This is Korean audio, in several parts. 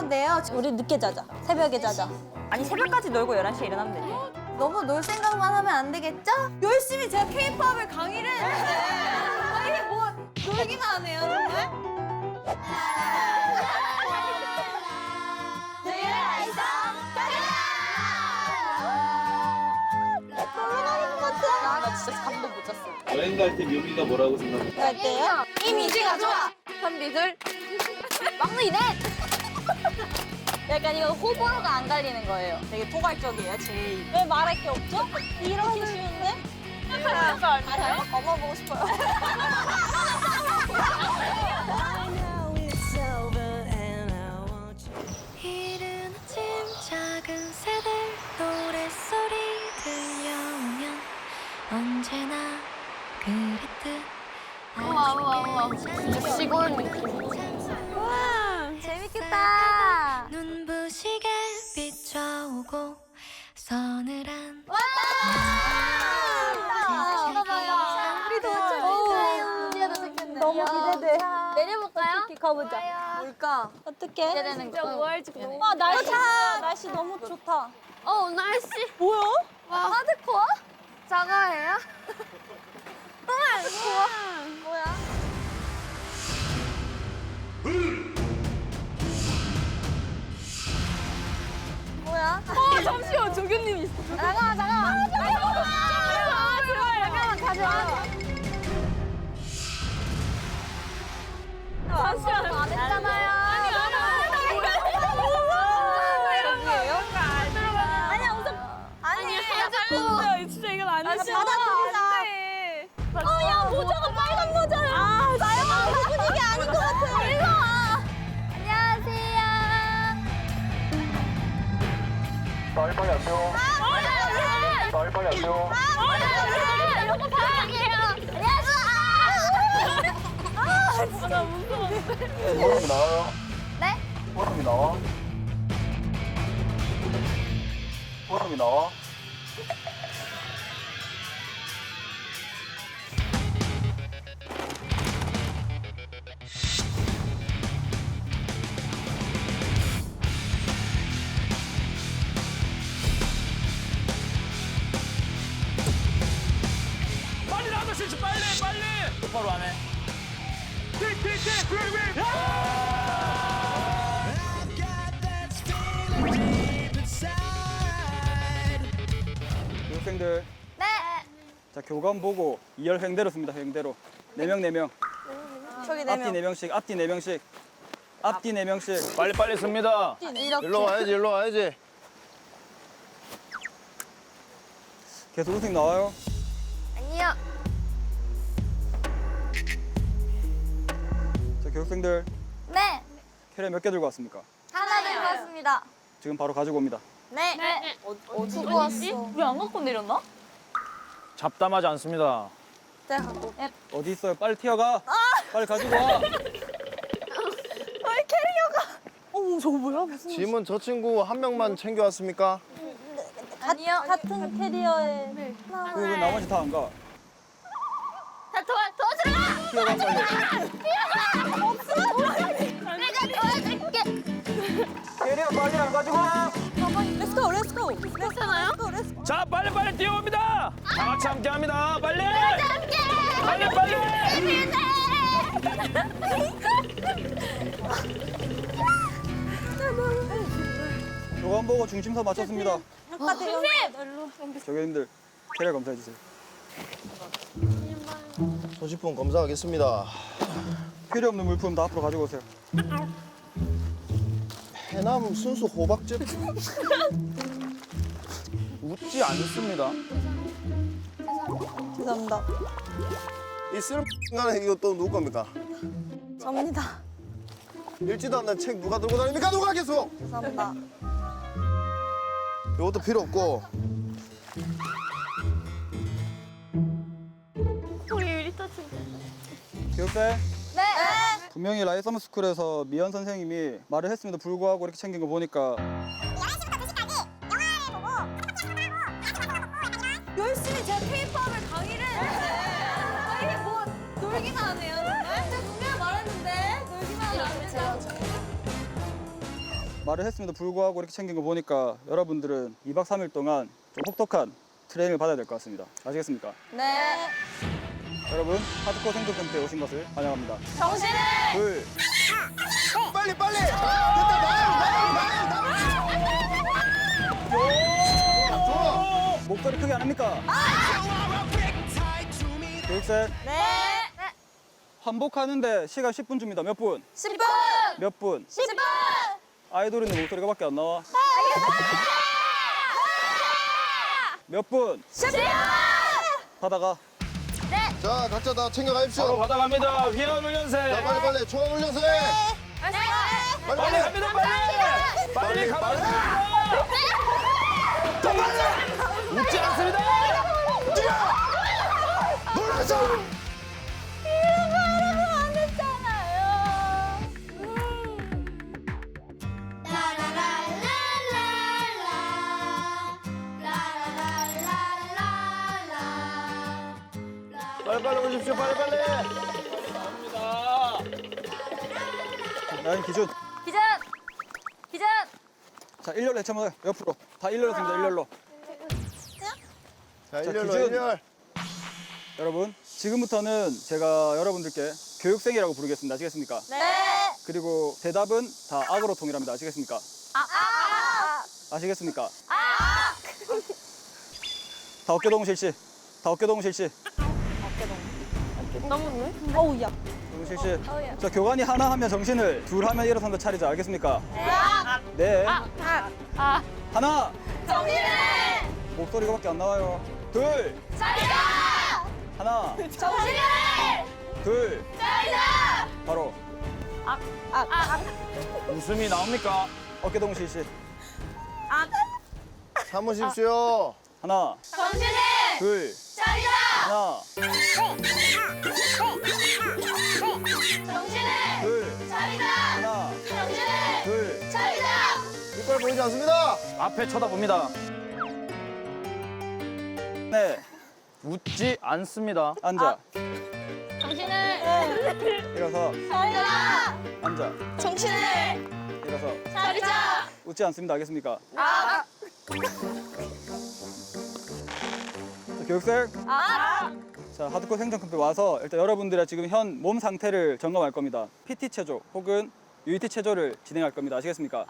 생각인데요. 우리 늦게 자자. 새벽에 자자. 아니 새벽까지 놀고 11시에 일어나면 되지. 너무 놀 생각만 하면 안 되겠죠? 열심히 제가 K-팝을 강의를 했는데 아니 뭐 놀기만 하네요 정말? 나 진짜 잠도 못 잤어. 여행 갈 때 묘미가 뭐라고 생각해? 갈 때요? 이미지가 좋아! 현비들 막내이네. 약간 이거 호불호가 안 갈리는 거예요. 되게 포괄적이에요, 제일. 왜 말할 게 없죠? 이렇게 쉬운데? 알아요? 엄마 보고 싶어요. 이른 아침 작은 새들 노랫소리 들려오면 언제나 그랬듯 우와. 진짜 시골 느낌. 재밌겠다. 눈부시게 비춰오고 서늘한 우리 도착했어요. 너무 기대돼. 내려볼까요? 어떻게 가보자. 뭘까? 어떻게? 기대되는 거. 뭐 할지 궁금해. 와 날씨 너무 좋다. 날씨. 뭐야? 하드코어? 자가예요? 뭐야? 뭐야? 잠시만 조교님 있어. 잠깐만. 잠깐만 가자. 잠시만. 안 했잖아요. 아니야 우선 아니 하드코어. 진짜 이건 아니야. 받아들이자. 야 모자가 빨간 모자야. 나야 그 분위기 아닌 것 같아. 일로 와. 안녕하세요. 빨리빨리 안 돼요. 빨리빨리 안 돼요. 이거 바람이에요. 얼음이 나와요. 네? 얼음이 나와. 얼음이 나와. 빨리 나도 실수 빨리. 똑바로 안 해. 교육생들 네. 자 교감 보고 2열 횡대로 씁니다. 횡대로 4명 저기 앞뒤 4명씩 앞뒤 4명씩 앞뒤 4명씩 빨리 씁니다. 일로 와야지. 계속 우승 나와요. 아니요. 자 교육생들 네. 캐리어 몇 개 들고 왔습니까? 하나 들고 왔습니다. 지금 바로 가지고 옵니다. 네. 어디 왔어? 왜 안 갖고 내렸나? 잡담하지 않습니다. 내가 갖고. 어디 있어요? 빨리 튀어가. 빨리 가지고 와. 어머 저거 뭐야 무슨? 짐은 저 친구 한 명만 챙겨왔습니까? 아니요 같은 캐리어에. 왜 나머지 다 안 가? 자, 더 들어가! 튀어가 빨리. 내가 도와줄게! 캐리어 빨리 안 가지고 와. Let's go, let's go. 괜찮아요? Let's go. 자, 빨리 뛰어옵니다. 다 같이 함께합니다. 빨리. 함께! 빨리. 교감 보고 중심서 맞췄습니다. 선생님! 교육생들 캐리어 검사해 주세요. 소지품 검사하겠습니다. 필요 없는 물품 다 앞으로 가지고 오세요. 해남 순수 호박즙. 웃지 않습니다. 죄송합니다. 이 쓰는 인간에 이거 또 누구 겁니까? 접니다. 읽지도 않는 책 누가 들고 다닙니까? 누가 계속? 죄송합니다. 이것도 필요 없고. 교육생 네! 분명히 라이 서머스쿨에서 미연 선생님이 말을 했음에도 불구하고 이렇게 챙긴 거 보니까 열심히 제가 K-팝을 강의를 했는데 이게 뭐 놀기만 하네요 정말? 제가 분명히 말했는데 놀기만 하는데 말을 했음에도 불구하고 이렇게 챙긴 거 보니까 여러분들은 2박 3일 동안 좀 혹독한 트레이닝을 받아야 될 것 같습니다. 아시겠습니까? 네. 여러분 하드코어 생존 캠프에 오신 것을 환영합니다. 정신을! 둘, 빨리 빨리. 됐다 나요. 좋아. 목소리 크게 안 합니까? 교육생 네. 환복하는데 시간 10분 줍니다. 몇 분? 10분! 몇 분? 10분! 아이돌인데 목소리가 밖에 안 나와. 몇 분? 10분! 받아가. 자 각자 다 챙겨가십시오. 바로 받아갑니다. 휘연 훈련생. 자 빨리 총알 훈련생. 빨리 갑니다. 빨리. 빨리 갑니다. 더 빨리. 웃지 않습니다. 놀라서. 이런 거 하라고 안 했잖아요. 빨리 오십시오. 빨리. 라인 기준. 기준! 기준! 자, 일렬로 해쳐면 옆으로. 다 일렬로 씁니다. 일렬로. 자 자, 일렬로 기준. 일렬. 여러분, 지금부터는 제가 여러분들께 교육생이라고 부르겠습니다. 아시겠습니까? 네. 그리고 대답은 다 악으로 통일합니다. 아시겠습니까? 아시겠습니까? 다 어깨동무 실시. 다 어깨동무 실시. 어우, 야. 동무 실시. 자, 교관이 하나 하면 정신을, 둘 하면 일어선다 차리자. 알겠습니까? 네. 하나. 정신을! 목소리가밖에 안 나와요. 둘. 차리자! 하나. 정신을! 둘. 차리자! 바로 웃음이 나옵니까? 어깨동무 실시. 참으십시오. 하나. 정신을! 둘. 차리자! 하나. 정신을! 둘. 차리자! 하나. 정신을! 둘. 차리자! 이빨 보이지 않습니다. 앞에 쳐다봅니다. 네. 웃지 않습니다. 앉아. 정신을! 일어서. 차리자! 앉아. 정신을! 일어서. 차리자! 웃지 않습니다. 알겠습니까? 아! 자, 교육생. 자, 하드코어 생존 캠프에 와서 일단 여러분들의 지금 현 몸 상태를 점검할 겁니다. PT 체조 혹은 UET 체조를 진행할 겁니다. 아시겠습니까?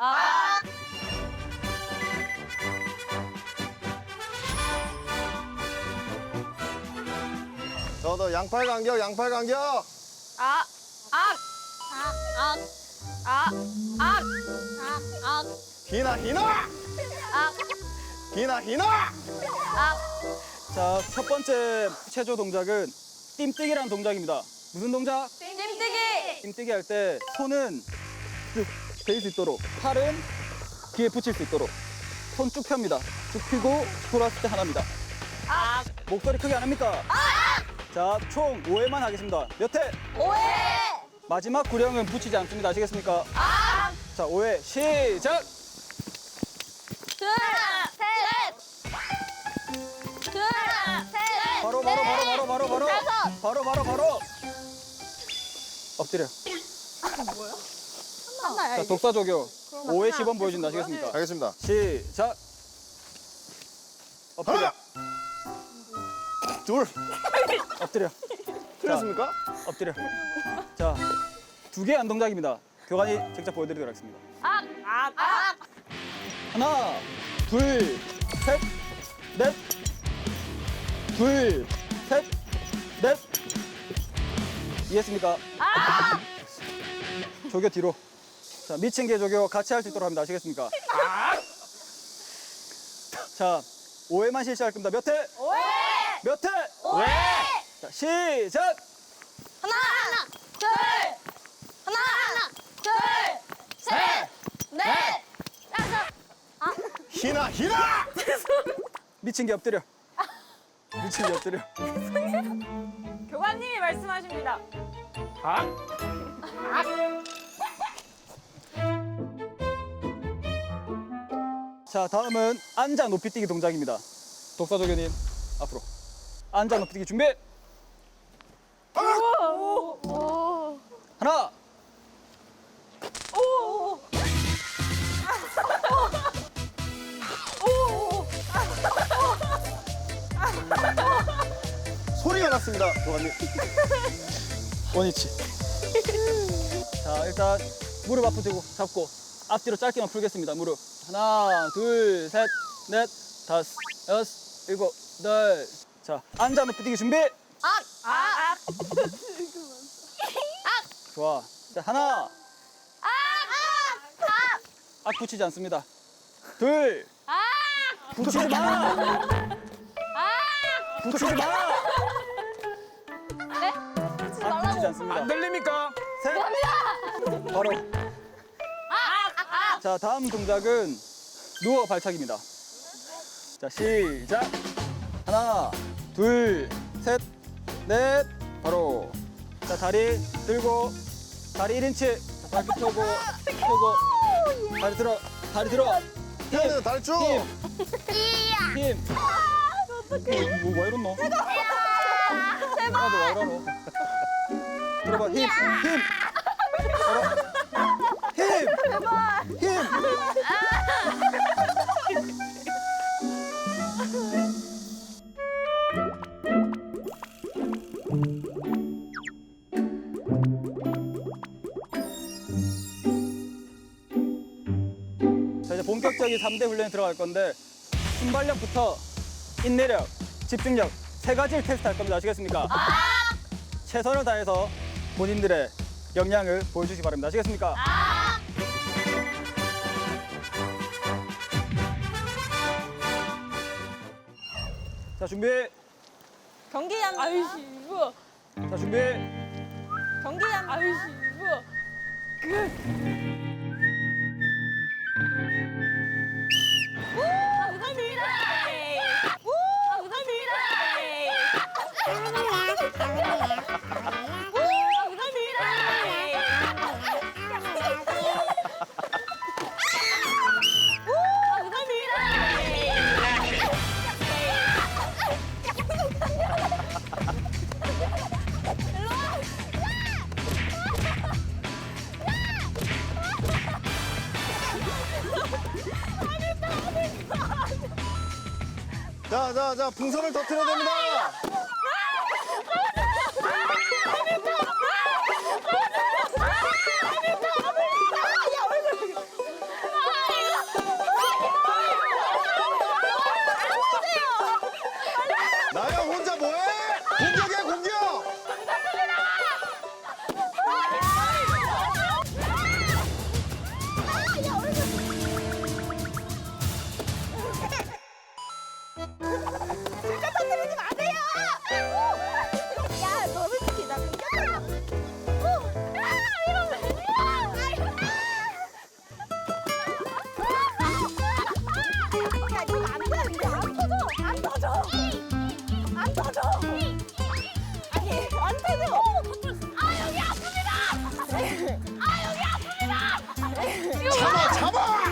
저도 양팔 간격. 희나. 자, 첫 번째 체조 동작은 띵뛰기라는 동작입니다. 무슨 동작? 찜뜨기! 띵뛰기 할 때 손은 쭉 대일 수 있도록, 팔은 귀에 붙일 수 있도록 손 쭉 펴니다. 쭉 펴고 돌았을 때 하나입니다. 목소리 크게 안 합니까? 자, 총 5회만 하겠습니다. 몇 회? 5회! 마지막 구령은 붙이지 않습니다. 아시겠습니까? 자, 5회 시작! 둘, 셋! 둘, 셋! 바로 엎드려. 자, 독사조교 5회 시범 보여준다. 아시겠습니까? 알겠습니다. 시작! 엎드려. 하나. 둘. 엎드려. 틀렸습니까? 엎드려. 자, 2개 안 동작입니다. 교관이 직접 보여드리도록 하겠습니다. 하나, 둘, 셋, 넷. 둘, 셋, 넷. 이해했습니까? 조교 뒤로. 자, 미친 개 조교 같이 할 수 있도록 합니다. 아시겠습니까? 자, 5회만 실시할 겁니다. 몇 회? 5회! 몇 회? 5회! 자, 시작! 하나, 둘, 하나, 둘, 셋, 넷, 다섯. 희나. 미친 개 엎드려. 미친 개 엎드려. 교관님이 말씀하십니다. 자, 다음은 앉아 높이 뛰기 동작입니다. 독사조교님 앞으로. 앉아 높이 뛰기 준비. 하나. 끝났습니다, 도관님. 원위치. 자, 일단 무릎 앞으로 잡고 앞뒤로 짧게만 풀겠습니다. 무릎. 하나, 둘, 셋, 넷, 다섯, 여섯, 일곱, 여덟. 자, 앉아 놓고 뛰기 준비. 좋아. 자, 하나. 붙이지 않습니다. 둘. 붙이지 마. 붙이지 마. 붙이지 않습니다. 안 들립니까? 셋. 바로. 자, 다음 동작은 누워 발차기입니다. 자, 시작. 하나, 둘, 셋, 넷. 바로. 자, 다리 들고, 다리 1인치. 자, 발끝 펴고, 다리 들어, 다리 들어. 태연이 다리 쭉. 힘. 뭐 이랬노? 제발. 나도 와 이러노? 들어봐, 힘. 힘. 힘. 자, 이제 본격적인 3대 훈련에 들어갈 건데 순발력부터 인내력, 집중력 세 가지를 테스트할 겁니다. 아시겠습니까? 최선을 다해서 본인들의 역량을 보여주시기 바랍니다. 아시겠습니까? 자, 준비. 경기장. 아이씨, 이거. 자, 준비. 경기장. 아이씨, 이거. 자, 풍선을 터뜨려야 됩니다. 나야 혼자 뭐해? 공격이야, 공격! 잡아!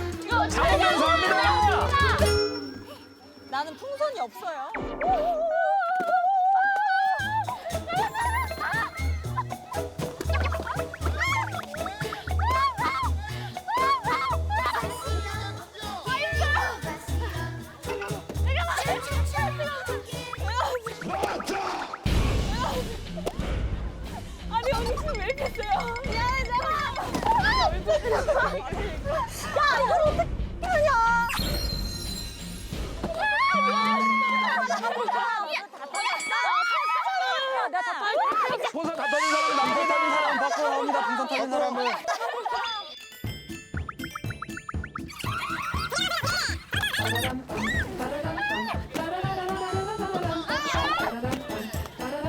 잡으면서 합니다. 나는 풍선이 없어요. 아니 언니 지금 왜 이렇게 세요? 미안해 야 이걸 어떻게 하냐? 풍선 다 터진 사람은 남자 풍선 터진 사람 밖으로 나옵니다. 풍선 터진 사람은.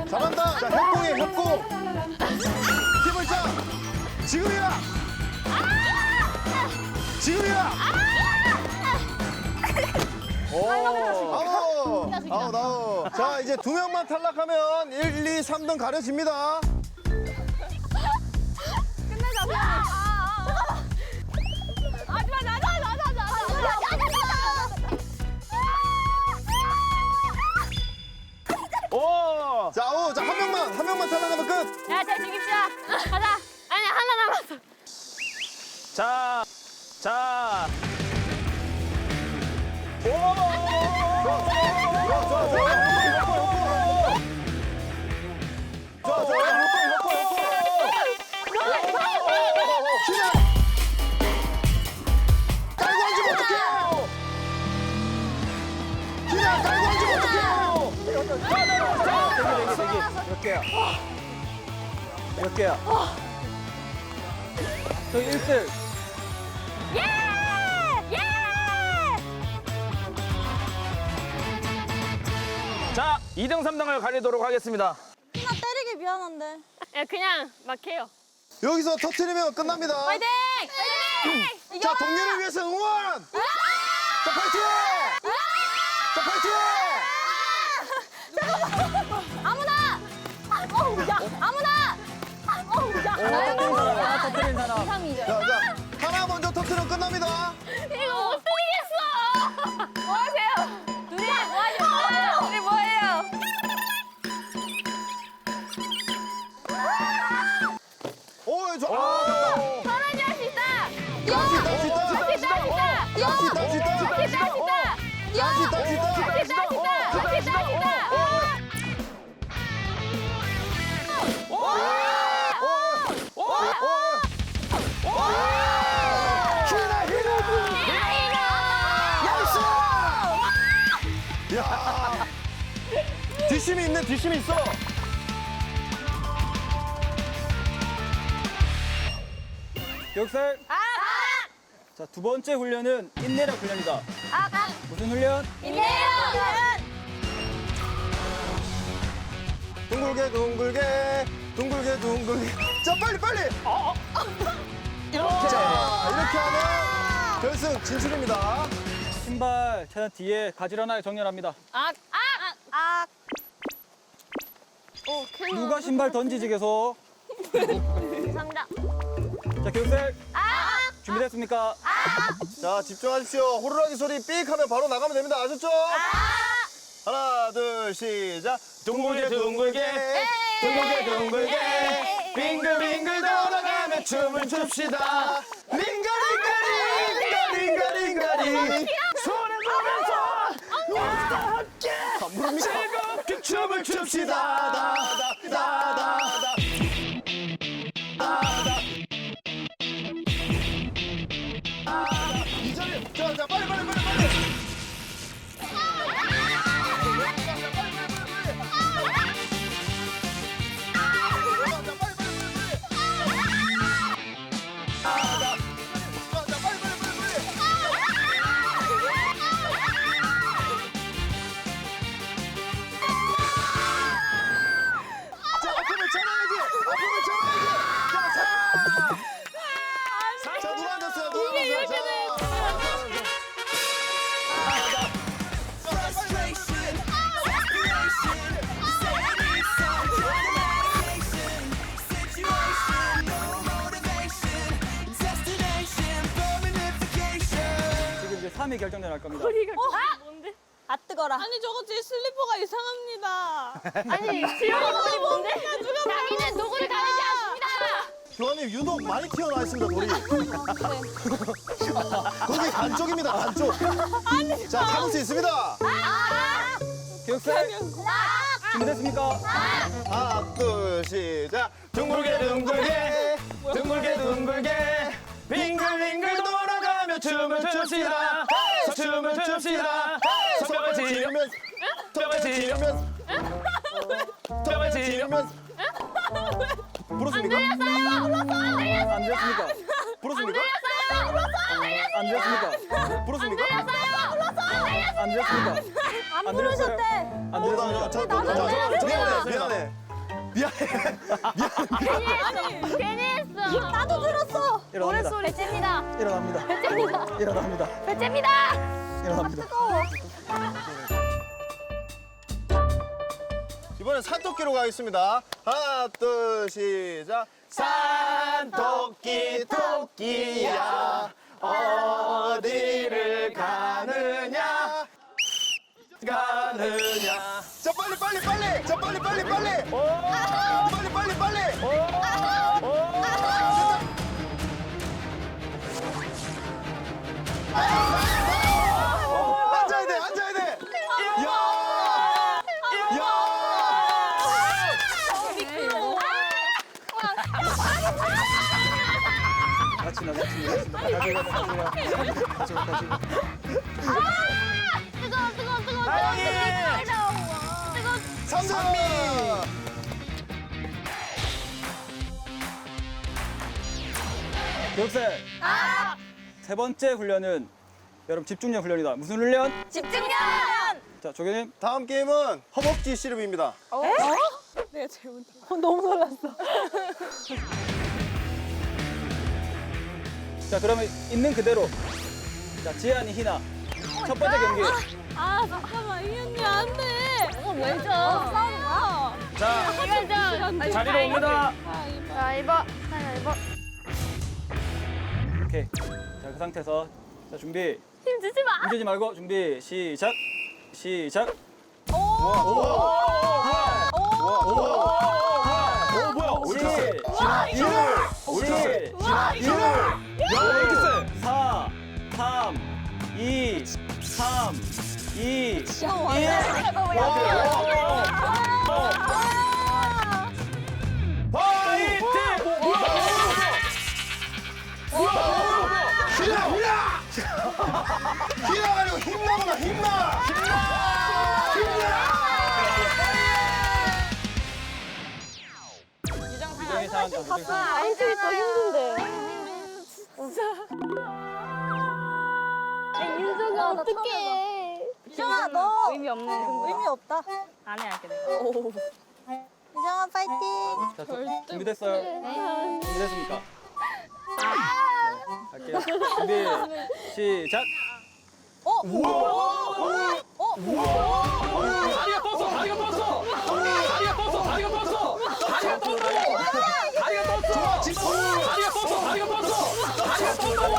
잘한다. 자, 협공해, 협공. 힘을 짜. 지금이야. 지금이야. 아우. 자, 이제 2명만 탈락하면 1, 2, 3등 가려집니다. 오! 자, 한 명만 탈락하면 끝. 야, 잘 즐깁시다. 가자. 아니 하나 남았어. 자. 좋아. 대기. 몇 개야? 몇 개야? 저기 1등. 예! 예! 자, 2등, 3등을 가리도록 하겠습니다. 나 때리기 미안한데. 야, 그냥 막 해요. 여기서 터트리면 끝납니다. 파이팅! 파이팅! 자, 동료를 위해서 응원! 자, 파이팅! 자, 파이팅! 아무나! 야, 아무나! 하나 터뜨린 사람. 자, 하나 먼저 터트리면 끝납니다. 이거 못 드리겠어! 뭐 하세요? 둘이 뭐 하세요? 둘이 뭐 해요? 오, 됐다. 사람이 할 수 있다! 할수 있다, 할수 있다. 할 수 있다! 할 수 있다! 할수 있다, 할수 있다. 할 수 있다! 할수 있다, 할수 있다. 할 수 있다! 야, 뒷심이 있네, 뒷심이 있어. 교육생. 자, 두 번째 훈련은 인내력 훈련이다. 무슨 훈련? 둥글게, 둥글게, 둥글게, 둥글게. 자, 빨리, 빨리. 이렇게. 자, 이렇게 하면 결승 진출입니다. 신발 차량 뒤에 가지 하나에 정렬합니다. 누가 신발 던지지 계속. 감사합니다. 자, 교육생. 준비됐습니까? 자, 집중하십시오. 호루라기 소리 삑 하면 바로 나가면 됩니다. 아셨죠? 하나, 둘, 시작. 둥글게, 둥글게, 둥글게, 둥글게, 빙글빙글 돌아가며 춤을 춥시다. 링가링가링가링가링가링. 손을 모면서 함께 즐겁게 춤을 춥시다. 다다다다다. 이 자리. 자, 빨리, 빨리, 빨리, 빨리. 자, 앞으로 전화야지. 앞으로 전화야지. 자, 자, 누가 앉았어요? 누가 앉았어요? 지금 이제 3위 결정전 할 겁니다. 뭔데? 아 뜨거라. 아니, 저거 제 슬리퍼가 이상합니다. 아니, 지효가 머리 뭔데? 자기는 누구를 가리지 않습니다. 교관님 유독 많이 튀어나와 있습니다, 돌이. 거기 반쪽입니다, 반쪽. 자, 잡을 수 있습니다. 교육생. 준비됐습니까? 하나, 둘, 시작. 둥글게, 둥글게, 둥글게, 둥글게, 빙글빙글 돌아가며 춤을 춥시다. 춤을 춥시다. 벽을 지르면, 벽을 지르면, 벽을 지르면. 불었습니까? 안 되었습니까? 불었습니까? 안 되었습니까? 불었습니까? 안 되었습니까? 안 부르셨대. 안 되었습니까? 미안해. 괜히 했어. 나도 들었어. 일어납니다. 배째입니다. 일어납니다. 배째입니다. 일어납니다. 배째입니다. 일어납니다. 이번엔 산토끼로 가겠습니다. 하나, 둘, 시작. 산토끼, 토끼야, 어디를 가느냐? 가느냐? 자, 빨리, 빨리, 빨리! 자, 빨리, 빨리, 빨리! 빨리, 빨리, 빨리! 앉아야 돼, 앉아야 돼! 야! 야! 같이 나, 같이 나, 같이 나. 같이 가, 같이 가. 뜨거워. 다행히. 뜨거워. 박수! 교육생. 세 번째 훈련은 여러분 집중력 훈련이다. 무슨 훈련? 집중력! 자, 조교님. 다음 게임은 허벅지 씨름입니다. 내가 제일 못해. 너무 놀랐어. 자, 그러면 있는 그대로. 자, 지한이 희나. 첫 번째 경기. 아 잠깐만 이 언니 안 돼. 왜죠? 싸우는 거야? 자, 이거죠. 자리로 옵니다. 오케이. 자, 그 상태에서 자, 준비. 힘 주지 마. 힘주지 말고 준비. 시작. 시작. 오, 뭐야? 야, 왜 이렇게 세? 4, 3, 2, 3, 2, 1. 파이팅! 희나 아니고 힘나구나, 힘나! 유정이 상황 알지 더 힘든데. 윤정아 어떡해. 유정아, 너 의미 없는 의미 없다. 안 해, 할게 내가. 유정아, 파이팅! 자, 준비됐어요? 준비됐습니까? 갈게요. 준비. 시작. 다리가 떴어! 다리가 떴어! 다리가 떴어! 다리가 떴어! 다리가 떴다고! 다리가 떴어! 다리가 떴어! 다리가 떴어! 다리가 떴다고!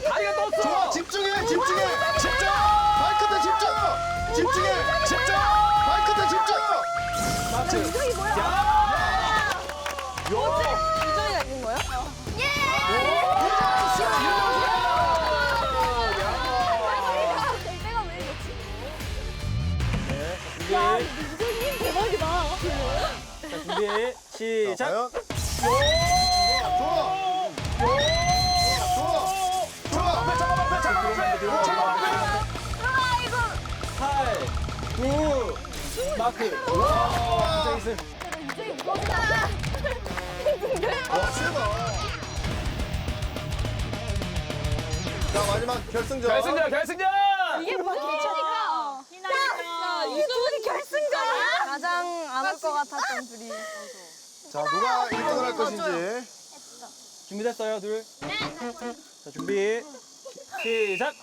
다리가 떴어! 좋아, 집중해, 집중해! 집중! 발끝에 집중! 집중해! 집중! 발끝에 집중! 마크. 유정이가 이긴 거야? 내가 왜 이겼지? 준비. 대박이다. 자, 준비. 시작. 과연? 좋아! 이거 8, 9, 마크. 유정이 승. 유정이 무섭다. 와, 세다. 자, 마지막 결승전. 결승전! 결승전! 이게 뭐야, 괜찮니까? 희나야. 이 둘이 결승전이야? 가장 안 올 것 같았던 둘이. 자, 누가 1등을 할 것인지. 준비됐어요, 둘? 네. 자, 준비. 시작.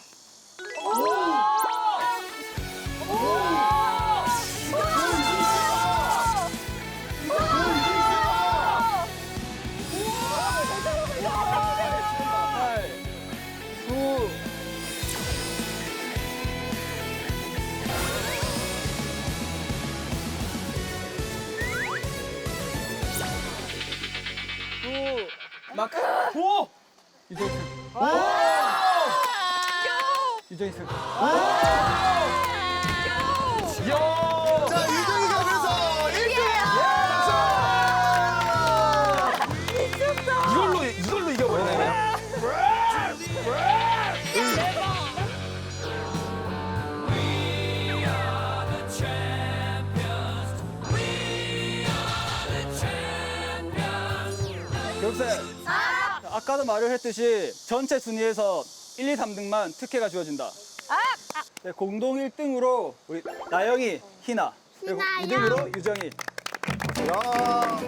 팔, 9. 마크. 오! 유정이 승. 유정이 승. 야! 자, 유정이가 그래서 1등! 이걸로 이겨버리네. 교육생. 아까도 말을 했듯이 전체 순위에서 1, 2, 3등만 특혜가 주어진다. 네, 공동 1등으로 우리 나영이, 희나, 그리고 2등으로 유정이. 야,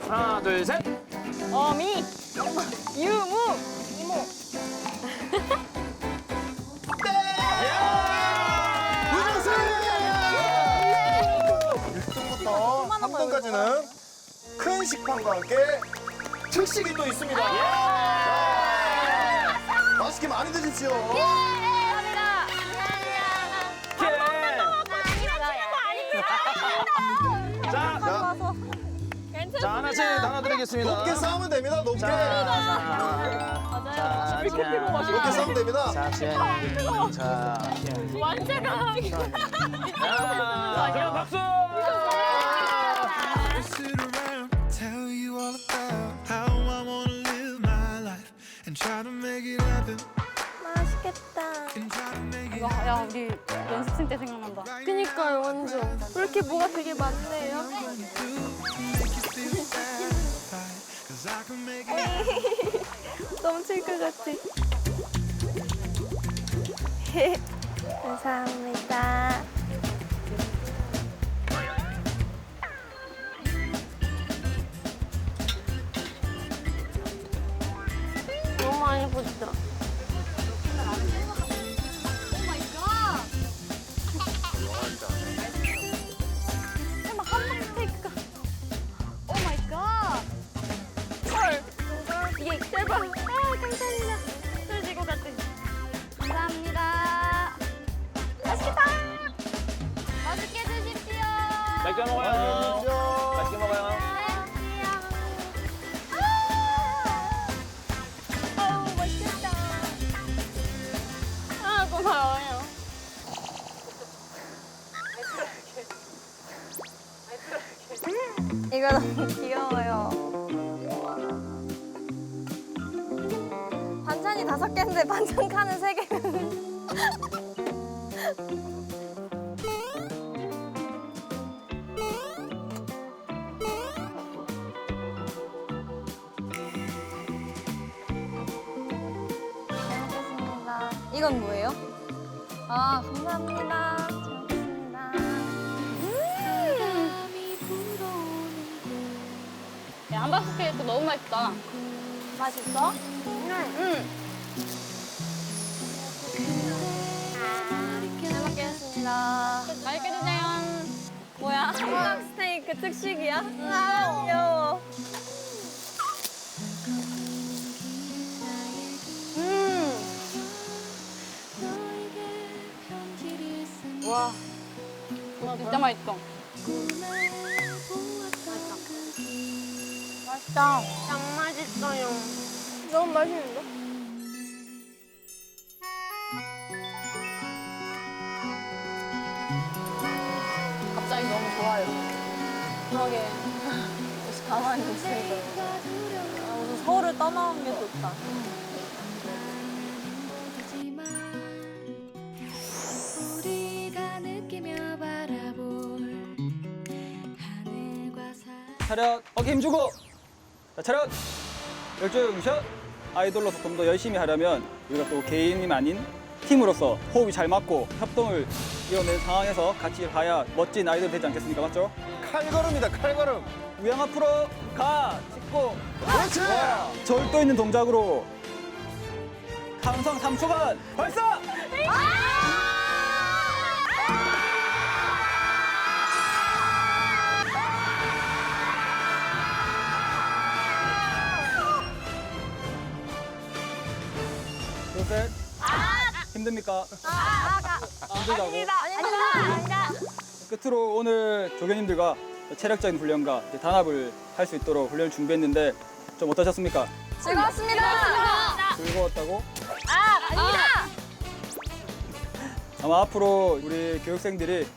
하나, 둘, 셋. 어미. 유무. 이모. 유정승! 1등부터 3등까지는 큰 식판과 함께 특식이 또 있습니다. 자, 맛있게 많이 드십시오. 자, 자, 하나씩 나눠드리겠습니다. 높게 싸우면 됩니다. 높게. 자, 높게 싸우면 됩니다. 자, 지현이. 자, 완전 그럼 박수! sit around, tell you all about how I wanna live my life and try to make it happen. 맛있겠다. And try to make 이거 야 우리 연습생 때 생각난다. 그니까요 완전. 왜 이렇게 뭐가 되게 많네요. 넘칠 것 같아. 감사합니다. 너무 많이 보자. 막 한방 스테이크가. 오 마이 갓. 헐. 이게 제발. 아 감사합니다. 떨어질 것 같아. 감사합니다. 맛있겠다. 맛있게 드십시오. 맛있게 먹어요. 맛있게 먹어요. 아우 맛있겠다. 아 고마워요. 이거 너무 귀여워요. 반찬이 5개인데 반찬 칸은 3개. 잘 먹겠습니다. 이건 뭐예요? 아 감사합니다. 잘 먹겠습니다. 야 함박 스테이크 너무 맛있다. 맛있어? 응. 잘 먹겠습니다. 맛있게 드세요. 뭐야? 함박 스테이크 특식이야? 아 귀여워. 와. 와 진짜 맛있어. 맛있다. 짱 맛있어요. 너무 맛있는데? 갑자기 너무 좋아요. 그러게. 혹시 가만히 있으니까. 오늘 서울을 떠나온 게 좋다. 우리가 느끼며 바라볼 하늘과 차렷, 어깨 힘주고. 자, 차렷, 열중 샷. 아이돌로서 좀 더 열심히 하려면 우리가 또 개인이 아닌 팀으로서 호흡이 잘 맞고 협동을 이뤄낸 상황에서 같이 가야 멋진 아이돌 되지 않겠습니까? 맞죠? 칼걸음이다, 칼걸음. 우양 앞으로 가, 찍고. 그렇지. 절도 있는 동작으로 감성 3초간 발사! 둘, 셋. 힘듭니까? 힘들다고? 아닙니다. 끝으로 오늘 조교님들과 체력적인 훈련과 이제 단합을 할 수 있도록 훈련을 준비했는데 좀 어떠셨습니까? 즐거웠습니다. 즐거웠다고? 아닙니다. 아마 앞으로 우리 교육생들이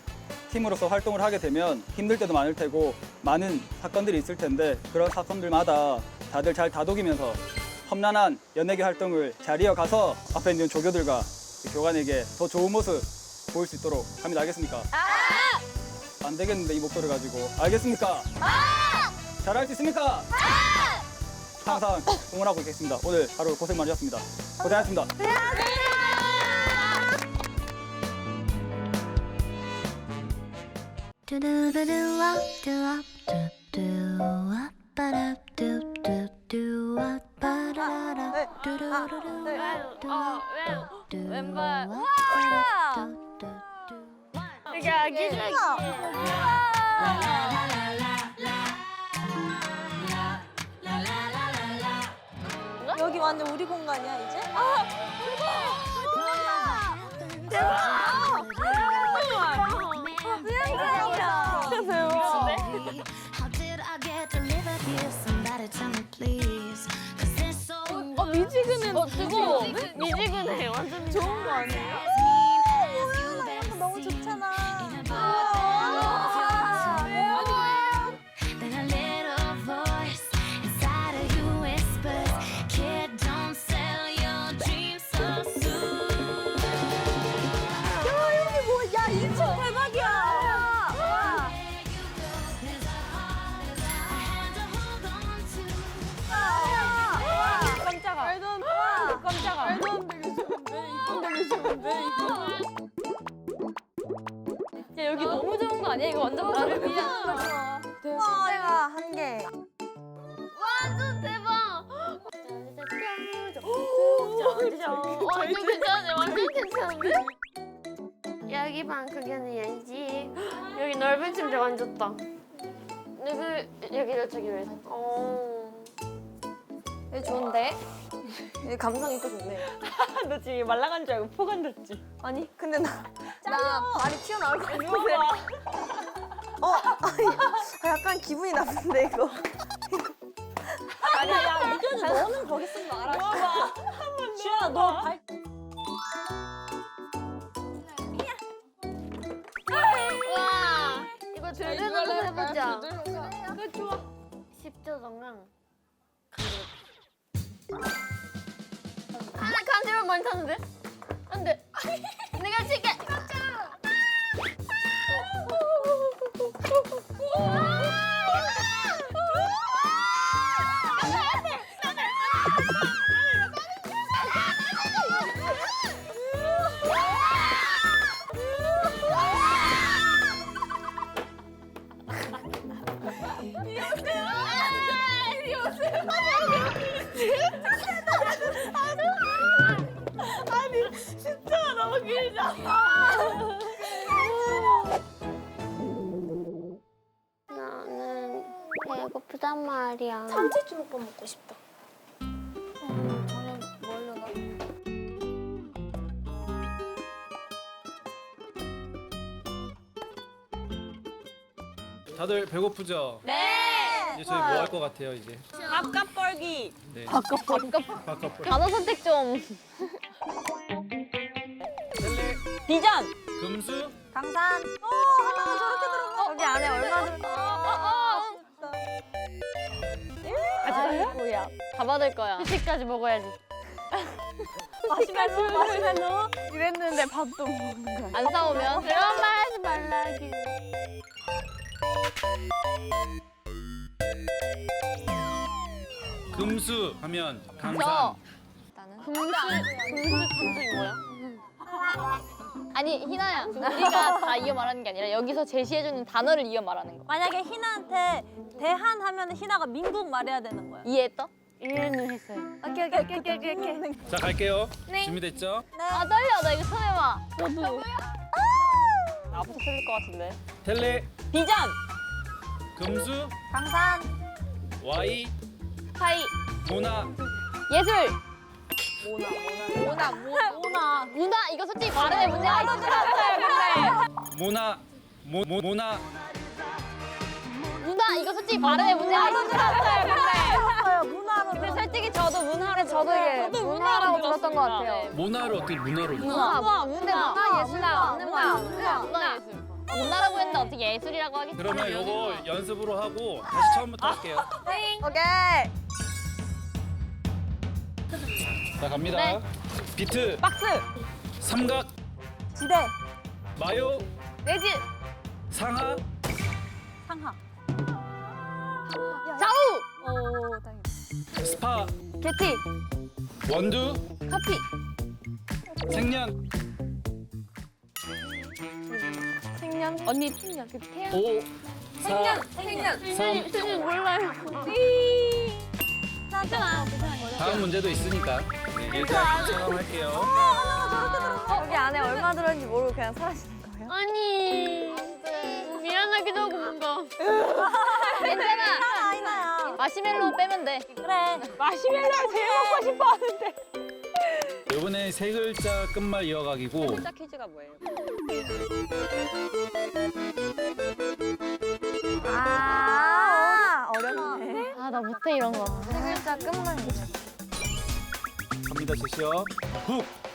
팀으로서 활동을 하게 되면 힘들 때도 많을 테고 많은 사건들이 있을 텐데 그런 사건들마다 다들 잘 다독이면서 험난한 연예계 활동을 잘 이어가서 앞에 있는 조교들과 교관에게 더 좋은 모습 보일 수 있도록 합니다. 알겠습니까? 안 되겠는데 이 목소리 가지고. 알겠습니까? 잘할 수 있습니까? 항상 응원하고 있겠습니다. 오늘 하루 고생 많으셨습니다. 고생하셨습니다. 왼발. 이게 아, 아기자기. 여기 완전 우리 공간이야 이제? How did I get delivered here? Somebody tell me please. 'Cause there's so 미지근해. 뜨거워. 미지근해. 완전 좋은 거 아니에요? 너무 좋잖아. Then a little voice inside of you whispers, kid, don't sell your dreams so soon. 거 아니야? 이거 완전 나름이야. 와, 내가 한 개. 완전 대박. 완전 괜찮네. 완전 괜찮은데? 여기 방 크기는 얘지. 여기 넓은 침대 만졌다. 여기를 저기 왜? 이거 좋은데? 이 감성 있고 좋네. 너 지금 말랑한 줄 알고 포간 줬지? 아니, 근데 나 발이 튀어나올 것 같은데. 약간 기분이 나쁜데, 이거. 아니야, 야, 이준이 너는 거기 쓰지 마라. 주연아, 너 발. 와, 이거 들으면서 해보자. 그거 좋아. 10초 동안 간지럼 많이 타는데? 안 돼. 내가 칠게. 너무 길다. 나는 배고프단 말이야. 참치주먹밥 먹고 싶다. 저는 뭘로 나? 다들 배고프죠? 네. 이제 저희 뭐 할 것 같아요 이제? 바깥 벌기. 네. 바깥 단어 선택 좀. 텔레, 비전. 금수, 강산. 하나가 저렇게 들어가. 여기 안에 얼마 들어? 아이고야. 다 받을 거야. 회식까지 먹어야지. 마시멜로. 이랬는데 밥도 먹는 거야. 안 싸우면 그런 말 하지 말라기. 금수 하면 강산. 금수 감성이 뭐야? 아니 희나야, 우리가 다 이어 말하는 게 아니라 여기서 제시해주는 단어를 이어 말하는 거야. 만약에 희나한테 대한 하면 희나가 민국 말해야 되는 거야. 이해했어? 이해는 했어요. 오케이. 자 갈게요. 네. 준비됐죠? 아 떨려. 나 이거 처음 해봐. 저도. 나부터 틀릴 것 같은데. 텔레, 비전. 금수, 강산. 와이, 파이. 모나. 예술. 모나. 문화. 이거 솔직히 발음에 문제가 있을 것 같아요. 모나, 모나. 문화. 이거 솔직히 발음에 문제가 있을 것 같아요. 문화로. 근데 솔직히 저도 문화로 저도 이게 문화라고 들었던 것 같아요. 모나를 어떻게 문화로? 문화 문화 없는 거야. 문화 예술. 문화라고 했는데 어떻게 예술이라고 하겠어? 그러면 요거 연습으로 하고 다시 처음부터 할게요. 오케이. 자 갑니다. 네. 비트, 박스. 삼각, 지대. 마요, 내지. 상하, 상하. 좌우. 오, 다행이다. 스파, 게티. 원두, 커피. 생년, 생년. 언니 생년. 그 태양. 5, 4, 생년. 3. 수준 몰라요. 괜찮아. 다음 문제도 있으니까 네, 일단 촬영할게요. 여기 안에 얼마 들었는지 모르고 그냥 사라지는 거예요? 아니. 미안하기도 하고 뭔가. 괜찮아. 아니나야. 마시멜로 빼면 돼. 그래. 마시멜로 제일 먹고 싶어 하는데. 이번에 세 글자 끝말 이어가기고 진짜 퀴즈가 뭐예요? 어렵네. 아, 나 못해 이런 거. 세 글자 끝만. 갑니다 제시어.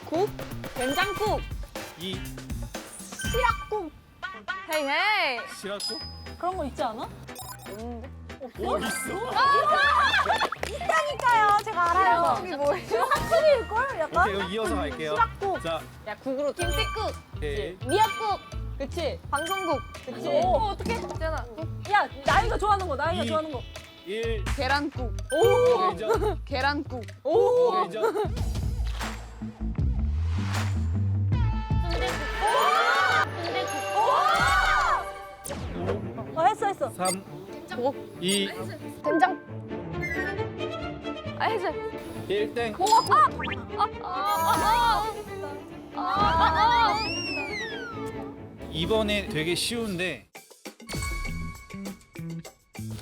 국, 된장국. 이, 시락국. 헤이. 시라국? 그런 거 있지 않아? 오 있어. 있다니까요. 제가 알아요. 이게 뭐예요? 학습일걸? 약간? 오케이 이어서 갈게요. 시락국. 자, 야, 국으로 김치국, 오케이. 미역국. 그치. 방송국. 그치. 오, 어떡해? 있잖아. 야, 나이가 좋아하는 거. 나이가 이. 좋아하는 거. 1. 계란국. 오! 레이저. 계란국. 오! 레이저. 3, 2, 된장. 아 해제. 1땡. 이번에 되게 쉬운데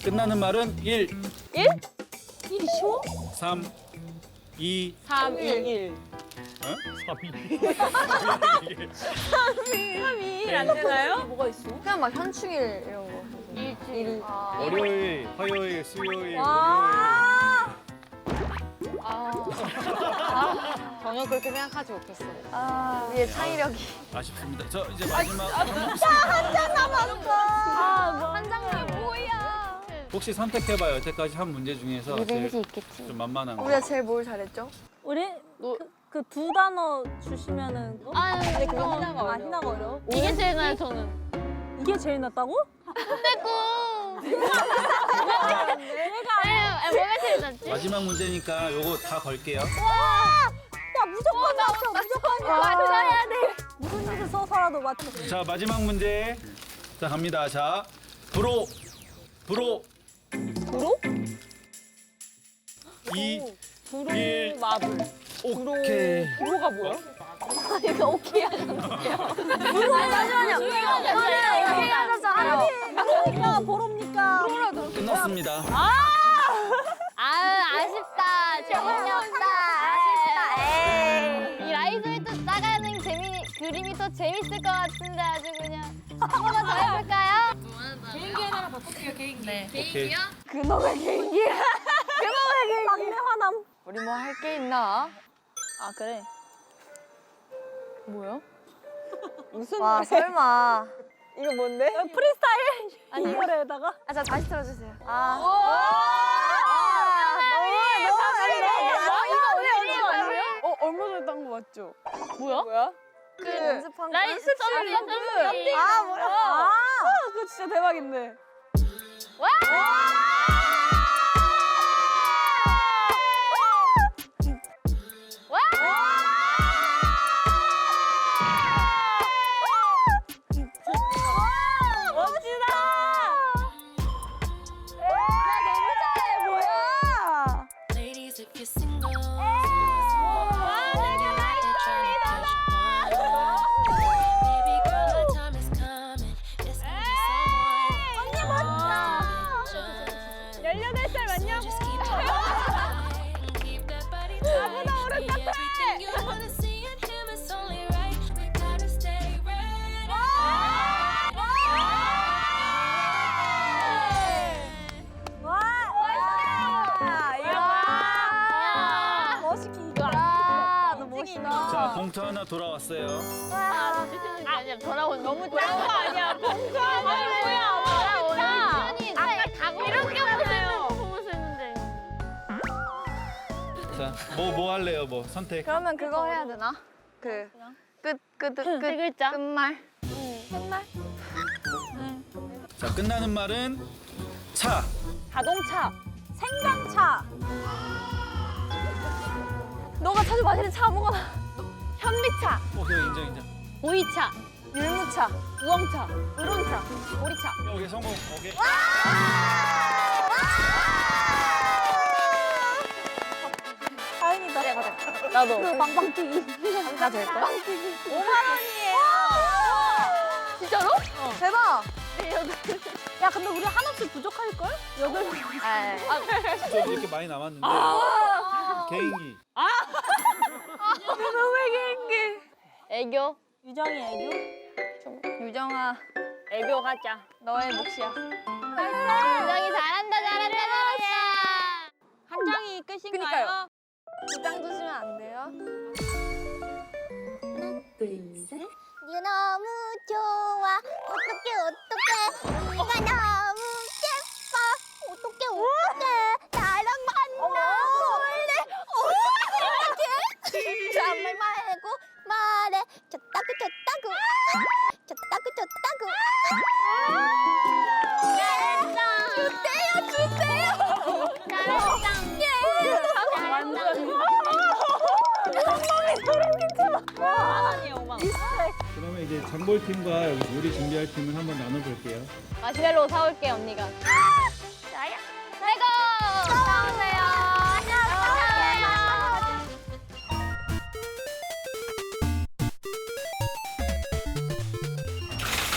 끝나는 말은 1. 1? 1이 쉬워? 3, 2, 3, 2, 1. 어? 3, 2. 3이 안 되나요? 뭐가 있어? 그냥 막 현충일 이런 거. 일주일. 월요일, 화요일, 수요일, 아. 전혀 그렇게 생각하지 못했어요. 우리의 창의력이. 아쉽습니다. 저 이제 마지막 한장 남았어. 한 장이 뭐야? 혹시 선택해봐요. 여태까지 한 문제 중에서 제일 있겠지. 좀 만만한 거. 우리가 제일 뭘 잘했죠? 우리 그 두 단어 주시면은 근데 그거 희나가 어려워. 희나가 어려워? 이게 제일 나요, 저는. 이게 제일 낫다고? 뭐가 제일 낫지? 마지막 문제니까 요거 다 걸게요. 야 무조건 맞춰 무조건이야. 맞춰야 돼. 무슨 일을 써서라도 맞춰. 자 마지막 문제. 자 갑니다. 자 불호. 2, 1, 마블. 오케이. 브로가 뭐야? 이거 오케이 하셨는데요. 잠시만요. 보로입니까 보로입니까? 끝났습니다. 아쉽다. 재미없다. 아쉽다. 이 라이브를 또 따가는 그림이 더 재밌을 것 같은데 아주 그냥 한 번만 더 해볼까요? 오케이. 그놈의 개인기. 막내 화남. 우리 뭐 할 게 있나? 아 그래. 뭐야? 무슨 와 노래? 설마. 이거 뭔데? 프리스타일. 아니, 이거에다가. 자 다시 틀어주세요. 너무 얼마 전에 딴 거 맞죠? 뭐야? 그 연습한 거. 연습실 아 뭐야? 그거 진짜 대박인데. 와! 멋지다. Ladies, if you're single, baby girl, my time is coming. It's gonna be someone. 18살 맞냐고? Just keep on keep that body tight. Be everything you wanna see in him is only right. We gotta stay ready. 너 멋있다. 자 봉투 하나 돌아왔어요. 아니야 돌아온 너무 짠 거 아니야? 봉투 아니 뭐야? 아니 아까 가고 이렇게 보면서 했는데. 자 뭐 할래요? 뭐 선택. 그러면 그거 해야 되나? 끝 글자 끝말. 자 끝나는 말은 차. 자동차. 생강차. 너가 자주 마시는 차 아무거나. 현미차, 오케이 인정. 오이차, 율무차, 우엉차, 우론차, 보리차. 오케이 성공. 오케이. 다행이다. 나도. 그 빵빵튀기. 나 될 거야? 5만 원이에요. 진짜로? 대박. 야 근데 우리 한없이 부족할걸? 8명. 좀 이렇게 많이 남았는데 개인기. 그놈의 개인기. 애교. 유정이 애교? 유정아. 애교 가자. 너의 몫이야. 유정이 잘한다. 한 장이 끝인가요? 두장 주시면 안 돼요? 니 너무 좋아 어떡해 네가 너무 예뻐 어떡해 나랑 만나볼래 어떡해 정말 말고 말해 좋다고 주세요 잘했다. 완전. 5만 원이 소름 끼쳐. 5만 원이에요 5만 원. 그러면 이제 장볼 팀과 여기 요리 준비할 팀을 한번 나눠볼게요. 마시멜로 사올게 언니가. 자야. 아이고. 사오세요.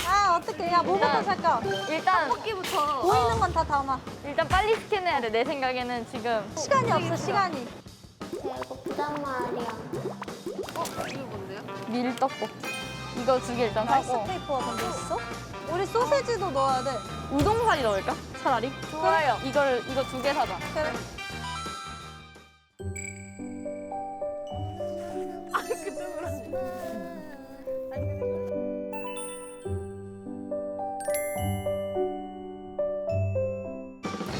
아 어떡해. 야 뭐부터 살까? 일단 떡볶이부터. 보이는 건 다 담아. 일단 빨리 스캔해야 돼. 내 생각에는 지금. 시간이 없어 시간이. 배고프단 말이야. 밀떡볶이. 이거 두 개 일단 라이스 사고. 페이퍼가 먼저 있어? 우리 소세지도 넣어야 돼. 우동사리 넣을까? 차라리? 좋아요. 이거 두 개 사자. 그래.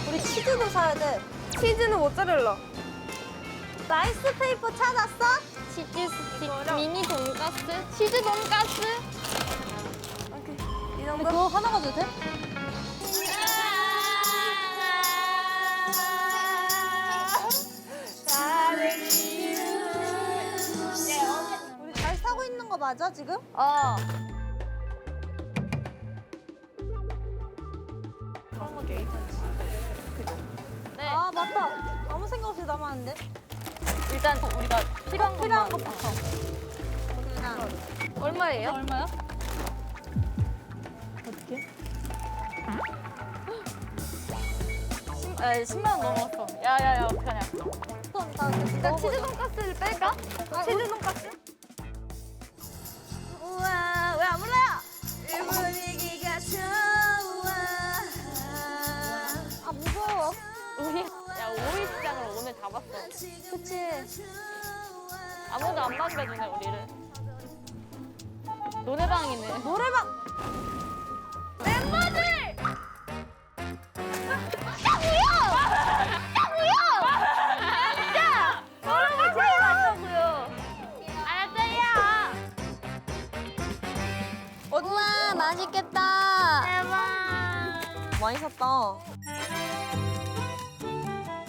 우리 치즈도 사야 돼. 치즈는 모짜렐라. 라이스 페이퍼 찾았어? 치즈 스틱, 미니 돈가스, 치즈 돈가스. 이 정도? 그거 하나 가져도 돼? 우리 잘 사고 있는 거 맞아 지금? 어. 네. 아 맞다. 아무 생각 없이 남았는데. 일단 우리가 필요한 필요한 것만. 것부터. 얼마예요? 얼마요? 어떻게? 10만 원 넘었어. 야야야 어떡하냐. 일단 치즈 돈가스를 뺄까? 치즈 돈가스? 우와 왜 안 불러요? 이 분위기가 좋아. 아 무서워. 야 오이 시장을 오늘 다 봤어. 그치. 아무도 안 반겨주네 우리를. 노래방이네. 노래방. 멤버들! 야! 여러분 제일 맞다고요. 알았어요. 우와 맛있겠다. 대박. 많이 샀다.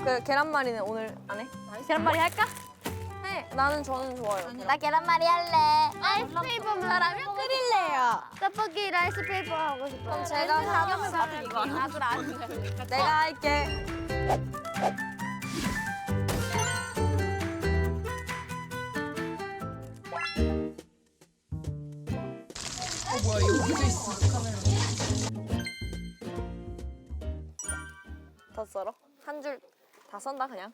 그 계란말이는 오늘 안 해? 계란말이 할까? 해. 저는 좋아요. 나 계란말이 할래. 라이스페이퍼 사라면 끓일래요. 떡볶이 라이스페이퍼 하고 싶어요. 그럼 제가 사면 이거. 나도 안 돼. 내가 할게. 더 썰어? 한 줄 다 썬다 그냥.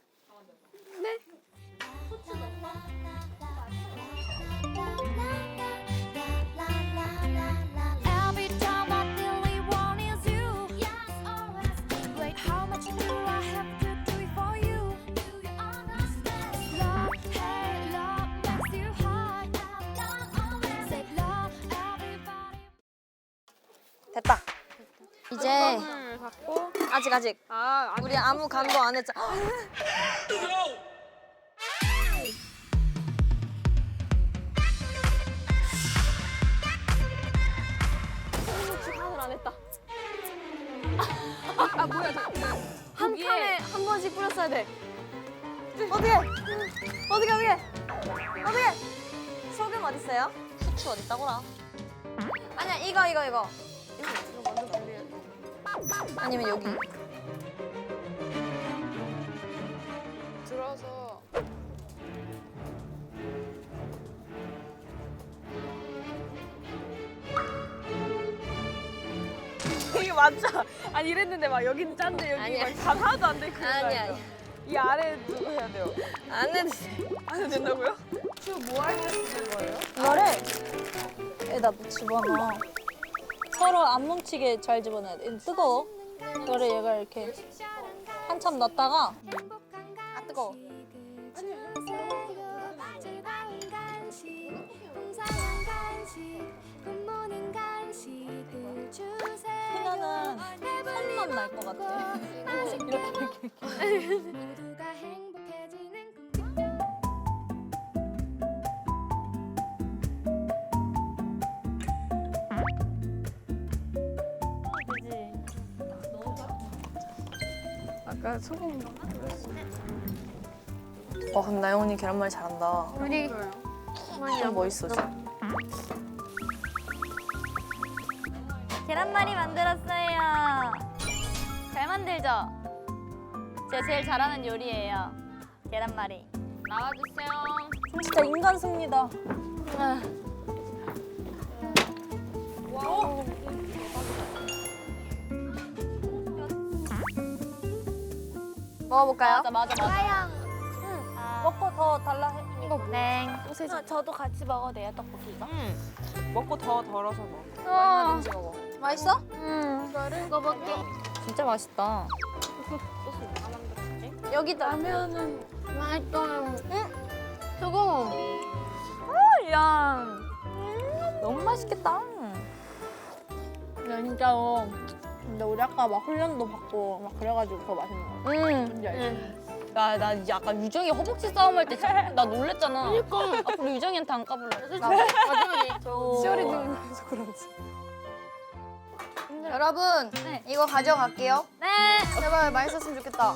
Every time I really want is you. Yes, always. Wait, how much do I have to do it for you? Do you understand? Love, hey, love makes you high. Say love, everybody. 됐다. 이제 아직. 우리 아무 간도 안 했잖아. 하늘 안 했다. 한 칸에 한 번씩 뿌렸어야 돼. 어떻게? 소금 어디 있어요? 후추 어디 있다고라? 아니야 이거. 이거 먼저 준비해. 아니면 여기. 들어서. 이게 맞죠? 아니 이랬는데 막 여기는 짠데 여기 간 하나도 안 돼. 아니야. 이 아래 누구 해야 돼요? 안 해도 된다고요? 뭐 할 때 쓰는 거예요? 이거를 에다 집어넣어. 서로 안 뭉치게 잘 집어넣어야 돼. 뜨거워. 이거를 얘가 이렇게 한참 넣었다가 아 뜨거워. 그녀는 손만 날 것 같아. 이렇게. 모두가 행복해지는 아까 소금 근데 나영 언니 계란말이 잘한다. 우리 좀 멋있어 진짜. 계란말이 만들었어요. 잘 만들죠? 제가 제일 잘하는 요리예요. 계란말이. 나와주세요. 진짜 인간 승리다. 먹어볼까요? 맞아. 먹고 더 달라 해. 네. 소세지. 저도 같이 먹어도 돼요, 떡볶이가? 먹고 더 덜어서 먹어. 얼마든지 먹어. 맛있어? 먹어볼게. 진짜 맛있다. 여기 라면은 맛있어요. 소금. 야. 너무 맛있겠다. 야, 진짜로. 근데 우리 아까 막 훈련도 받고 막 그래가지고 더 맛있는 거. 뭔지 알지? 나 이제 아까 유정이 허벅지 싸움할 때 진짜 나 놀랬잖아. 그러니까. 앞으로 유정이한테 안 까불래. 시월이 들으면서 그런지. 여러분, 이거 가져갈게요. 네. 제발 맛있었으면 좋겠다.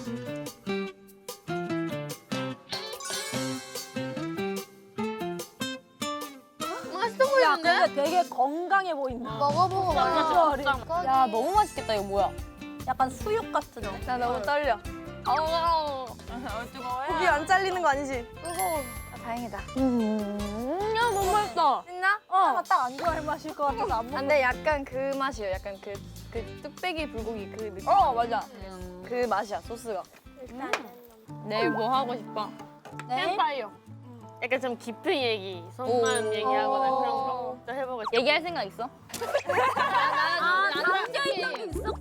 맛있어 야, 보이는데? 근데 되게 건강해 보인다. 먹어보고 말이야. 야, 너무 맛있겠다, 이거 뭐야? 약간 수육 같은. 나 너무 떨려. 고기 안 잘리는 거 아니지? 뜨거워. 다행이다. 야, 너무 맛있다. 신나? 딱안 좋아할 맛일 것 같아서 안 먹어. 근데 약간 그 맛이에요. 약간 그 뚝배기 불고기 그 느낌. 맞아. 그 맛이야, 소스가. 내일 뭐 하고 싶어? 캠파이어. 약간 좀 깊은 얘기, 속마음 얘기하거나 그런 거 또 해보고 싶어. 얘기할 생각 있어? 담겨있는 게 있어?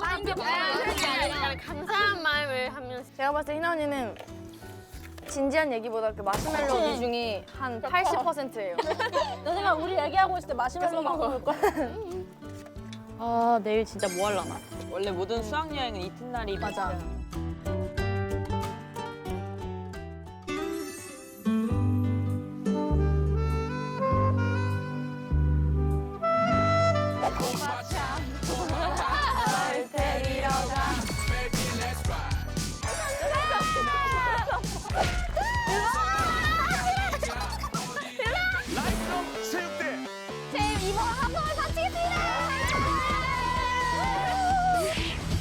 아니라 감사한 마음을 하면서. 제가 봤을 때 희나 언니는 진지한 얘기보다 그 마시멜로 비중이 한 80%예요. 너 생각 우리 얘기하고 있을 때 마시멜로 먹을 거야. 아, 내일 진짜 뭐 하려나? 원래 모든 수학여행은 이튿날이 맞아.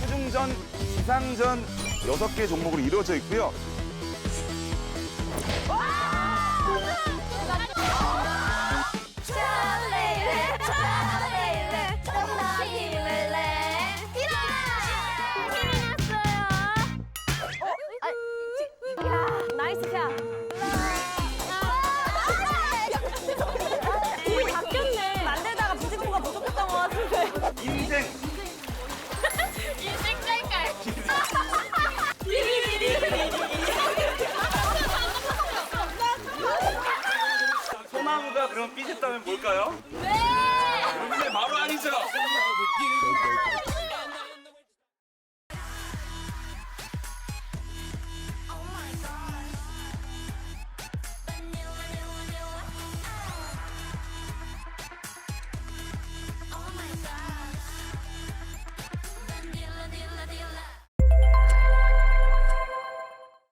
체중전, 지상전 6개 종목으로 이루어져 있고요. 나이스 샷. 우리 바뀌었네. 만들다가 부직포가 부족했던 것 같은데. 인생 소나무가 그럼 삐졌다면 뭘까요? 네! 바로 아니죠?